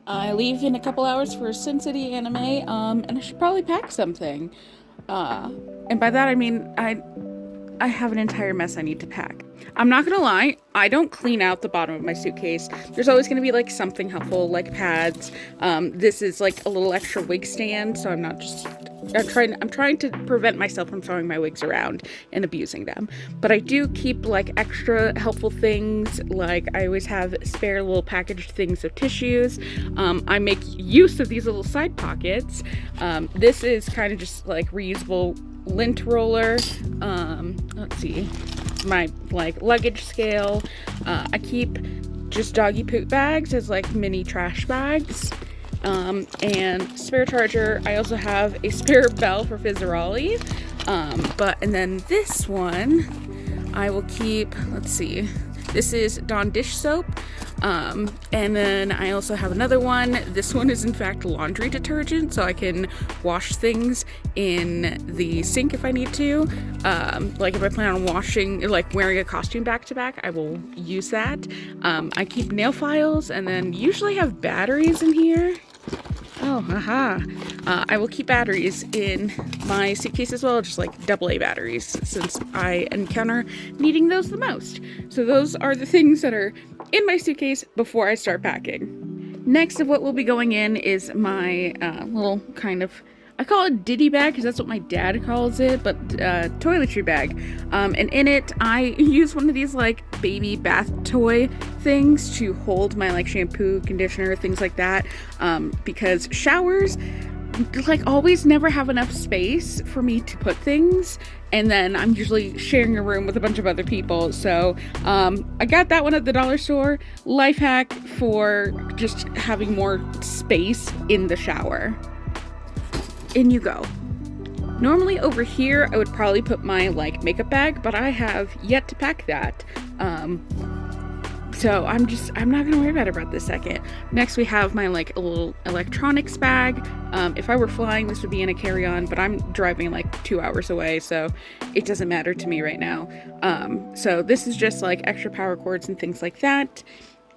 I leave in a couple hours for Sin City anime, and I should probably pack something. Uh, and by that I mean I have an entire mess I need to pack. I'm not gonna lie, I don't clean out the bottom of my suitcase. There's always gonna be like something helpful, like pads. This is like a little extra wig stand, so I'm trying to prevent myself from throwing my wigs around and abusing them. But I do keep like extra helpful things, like I always have spare little packaged things of tissues. I make use of these little side pockets. This is kind of just like reusable lint roller. Let's see, my like luggage scale. I keep just doggy poop bags as like mini trash bags. And spare charger. I also have a spare bell for Fizzerolli. And then this one I will keep, let's see, this is Dawn dish soap. And then I also have another one. This one is in fact laundry detergent, so I can wash things in the sink if I need to. Like if I plan on wearing a costume back to back, I will use that. I keep nail files and then usually have batteries in here. Oh, haha. I will keep batteries in my suitcase as well, just like AA batteries, since I encounter needing those the most. So those are the things that are in my suitcase before I start packing. Next of what will be going in is my little kind of, I call it ditty bag because that's what my dad calls it, but toiletry bag. And in it, I use one of these like baby bath toy things to hold my like shampoo, conditioner, things like that. Because showers like always never have enough space for me to put things. And then I'm usually sharing a room with a bunch of other people. So I got that one at the dollar store. Life hack for just having more space in the shower. In you go. Normally over here I would probably put my like makeup bag, but I have yet to pack that. So I'm not gonna worry about it right this second. Next we have my like a little electronics bag. If I were flying, this would be in a carry-on, but I'm driving like 2 hours away, so it doesn't matter to me right now. So this is just like extra power cords and things like that.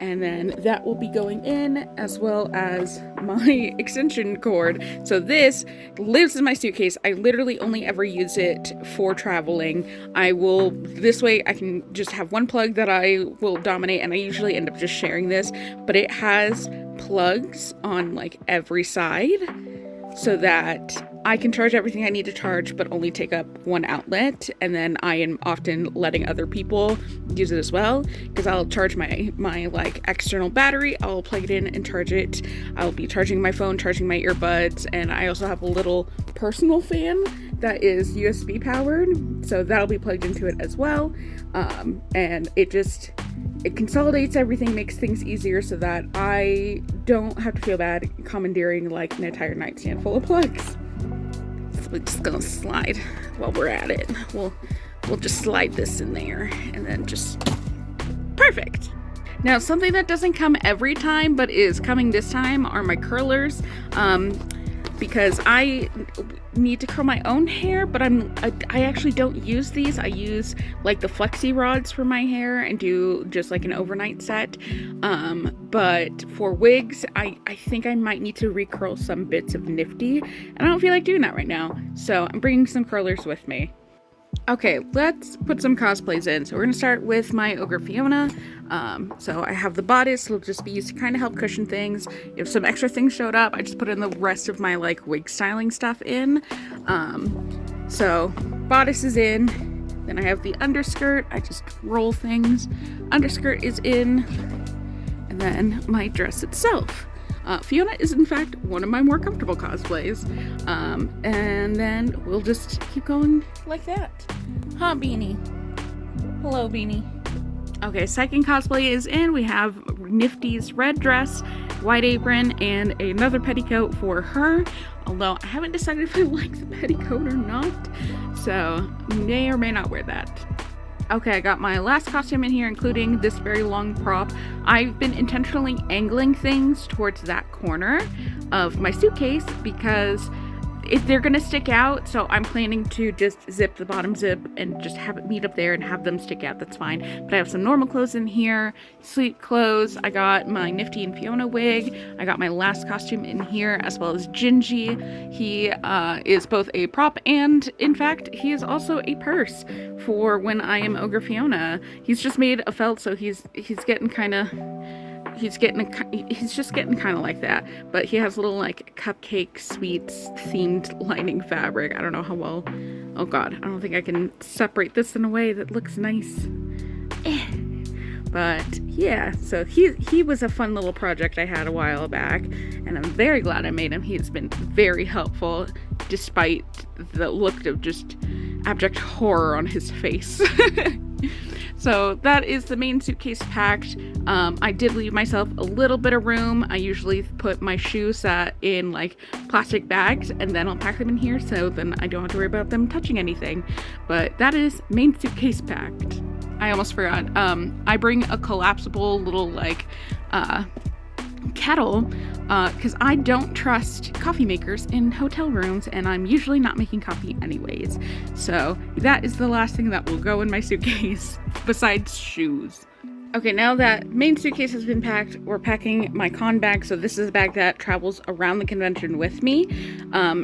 And then that will be going in, as well as my extension cord. So this lives in my suitcase. I literally only ever use it for traveling. This way I can just have one plug that I will dominate, and I usually end up just sharing this, but it has plugs on like every side so that I can charge everything I need to charge, but only take up one outlet. And then I am often letting other people use it as well, because I'll charge my like external battery, I'll plug it in and charge it. I'll be charging my phone, charging my earbuds, and I also have a little personal fan that is USB powered, so that'll be plugged into it as well. And it consolidates everything, makes things easier so that I don't have to feel bad commandeering like an entire nightstand full of plugs. So we're just gonna slide while we're at it. We'll just slide this in there and then just perfect. Now, something that doesn't come every time but is coming this time are my curlers. Because I need to curl my own hair, but I actually don't use these. I use like the flexi rods for my hair and do just like an overnight set. But for wigs, I think I might need to recurl some bits of Nifty, and I don't feel like doing that right now. So I'm bringing some curlers with me. Okay, let's put some cosplays in. So we're gonna start with my Ogre Fiona. So I have the bodice, it'll just be used to kind of help cushion things. If some extra things showed up, I just put in the rest of my like wig styling stuff in. So bodice is in. Then I have the underskirt, I just roll things. Underskirt is in. And then my dress itself. Fiona is in fact one of my more comfortable cosplays. And then we'll just keep going like that. Huh, Beanie? Hello, Beanie. Okay, second cosplay is in. We have Nifty's red dress, white apron, and another petticoat for her. Although I haven't decided if I like the petticoat or not, so may or may not wear that. Okay, I got my last costume in here, including this very long prop. I've been intentionally angling things towards that corner of my suitcase because they're gonna stick out, so I'm planning to just zip the bottom zip and just have it meet up there and have them stick out. That's fine. But I have some normal clothes in here, sleep clothes. I got my Nifty and Fiona wig. I got my last costume in here, as well as Gingy. He is both a prop and, in fact, he is also a purse for when I am Ogre Fiona. He's just made of felt, so he's getting kind of. He's just getting kind of like that, but he has little like cupcake sweets themed lining fabric. I don't know how well. Oh god, I don't think I can separate this in a way that looks nice. But yeah, so he was a fun little project I had a while back, and I'm very glad I made him. He's been very helpful despite the look of just abject horror on his face. So that is the main suitcase packed. I did leave myself a little bit of room. I usually put my shoes in like plastic bags, and then I'll pack them in here, so then I don't have to worry about them touching anything. But that is main suitcase packed. I almost forgot. I bring a collapsible little like kettle because I don't trust coffee makers in hotel rooms, and I'm usually not making coffee anyways. So that is the last thing that will go in my suitcase besides shoes. Okay, now that main suitcase has been packed, we're packing my con bag. So this is a bag that travels around the convention with me.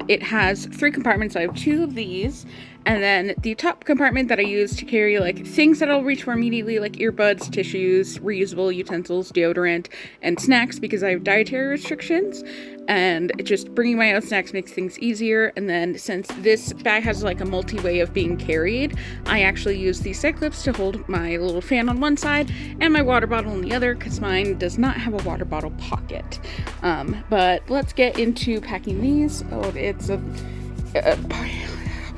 It has 3 compartments. I have 2 of these. And then the top compartment that I use to carry like things that I'll reach for immediately, like earbuds, tissues, reusable utensils, deodorant, and snacks, because I have dietary restrictions. And just bringing my own snacks makes things easier. And then since this bag has like a multi-way of being carried, I actually use these side clips to hold my little fan on one side and my water bottle on the other, because mine does not have a water bottle pocket. But let's get into packing these. Oh, it's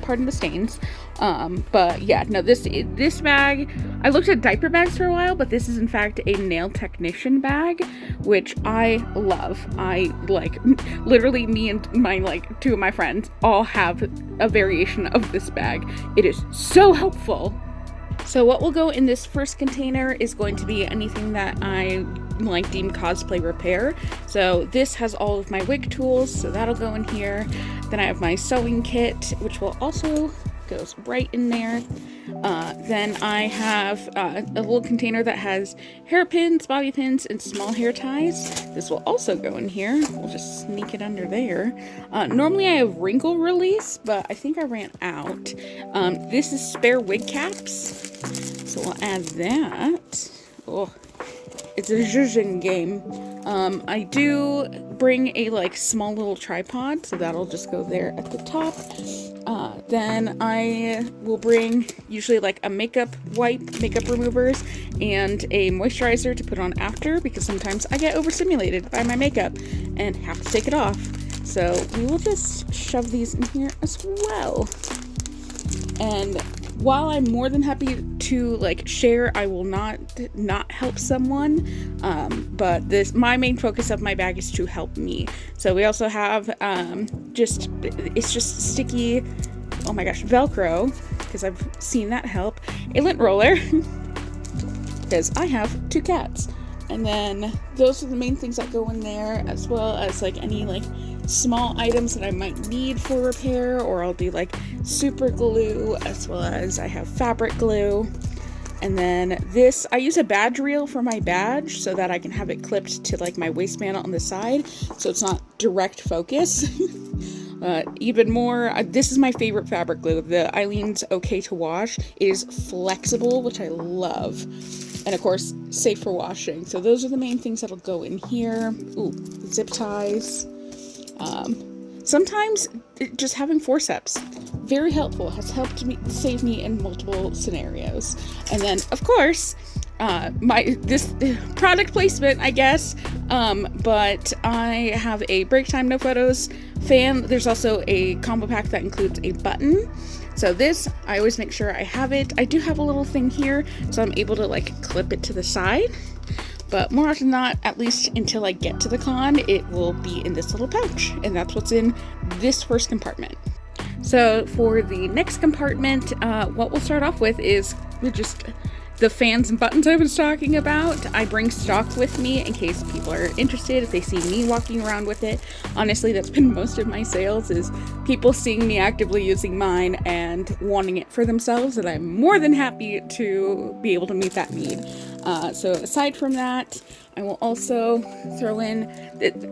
pardon the stains. But yeah, no, this bag, I looked at diaper bags for a while, but this is in fact a nail technician bag, which I love. I like, literally me and my like 2 of my friends all have a variation of this bag. It is so helpful. So what will go in this first container is going to be anything that I like deem cosplay repair. So this has all of my wig tools, so that'll go in here. Then I have my sewing kit, which will also goes right in there. Then I have a little container that has hairpins, bobby pins, and small hair ties. This will also go in here. We'll just sneak it under there. Normally I have wrinkle release, but I think I ran out. This is spare wig caps, so we'll add that. Oh, it's a zhuzhing game. I do bring a like small little tripod, so that'll just go there at the top. Then I will bring usually like a makeup wipe, makeup removers, and a moisturizer to put on after, because sometimes I get overstimulated by my makeup and have to take it off. So we will just shove these in here as well. And while I'm more than happy to like share, I will not help someone. But my main focus of my bag is to help me. So we also have it's just sticky, oh my gosh, Velcro, because I've seen that help. A lint roller, because I have 2 cats. And then those are the main things that go in there, as well as like any like small items that I might need for repair, or I'll do like super glue, as well as I have fabric glue. And then this, I use a badge reel for my badge so that I can have it clipped to like my waistband on the side, so it's not direct focus. Even more, this is my favorite fabric glue, the Eileen's Okay to Wash. It is flexible, which I love, and of course safe for washing. So those are the main things that'll go in here. Ooh, zip ties. Sometimes just having forceps, very helpful, has helped me save me in multiple scenarios. And then of course this product placement, I guess, but I have a break time no photos fan. There's also a combo pack that includes a button. So this, I always make sure I have it. I do have a little thing here, so I'm able to like clip it to the side. But more often than not, at least until I get to the con, it will be in this little pouch. And that's what's in this first compartment. So for the next compartment, what we'll start off with is just the fans and buttons I was talking about, I bring stock with me in case people are interested, if they see me walking around with it. Honestly, that's been most of my sales, is people seeing me actively using mine and wanting it for themselves, and I'm more than happy to be able to meet that need. So aside from that, I will also throw in,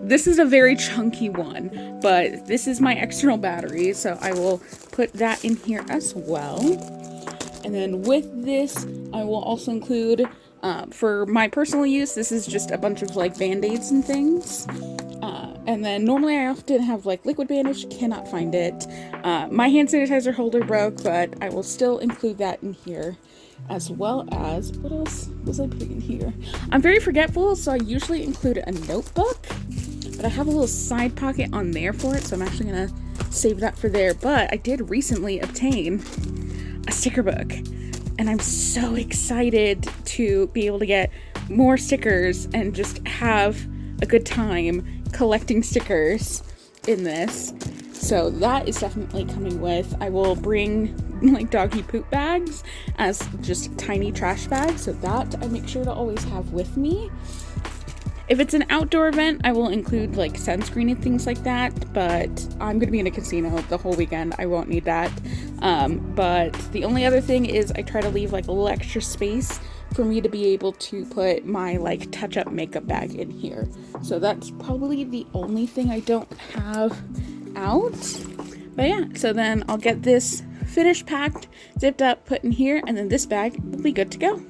this is a very chunky one, but this is my external battery, so I will put that in here as well. And then with this, I will also include, for my personal use, this is just a bunch of like band-aids and things. And then normally I often have like liquid bandage, cannot find it. My hand sanitizer holder broke, but I will still include that in here. As well as, what else was I putting in here? I'm very forgetful, so I usually include a notebook, but I have a little side pocket on there for it, so I'm actually gonna save that for there. But I did recently obtain a sticker book, and I'm so excited to be able to get more stickers and just have a good time collecting stickers in this. So that is definitely coming with. I will bring like doggy poop bags as just tiny trash bags, so that I make sure to always have with me. If it's an outdoor event, I will include like sunscreen and things like that, but I'm gonna be in a casino the whole weekend. I won't need that. But the only other thing is I try to leave like a little extra space for me to be able to put my like touch-up makeup bag in here. So that's probably the only thing I don't have out. But yeah, so then I'll get this finished, packed, zipped up, put in here, and then this bag will be good to go.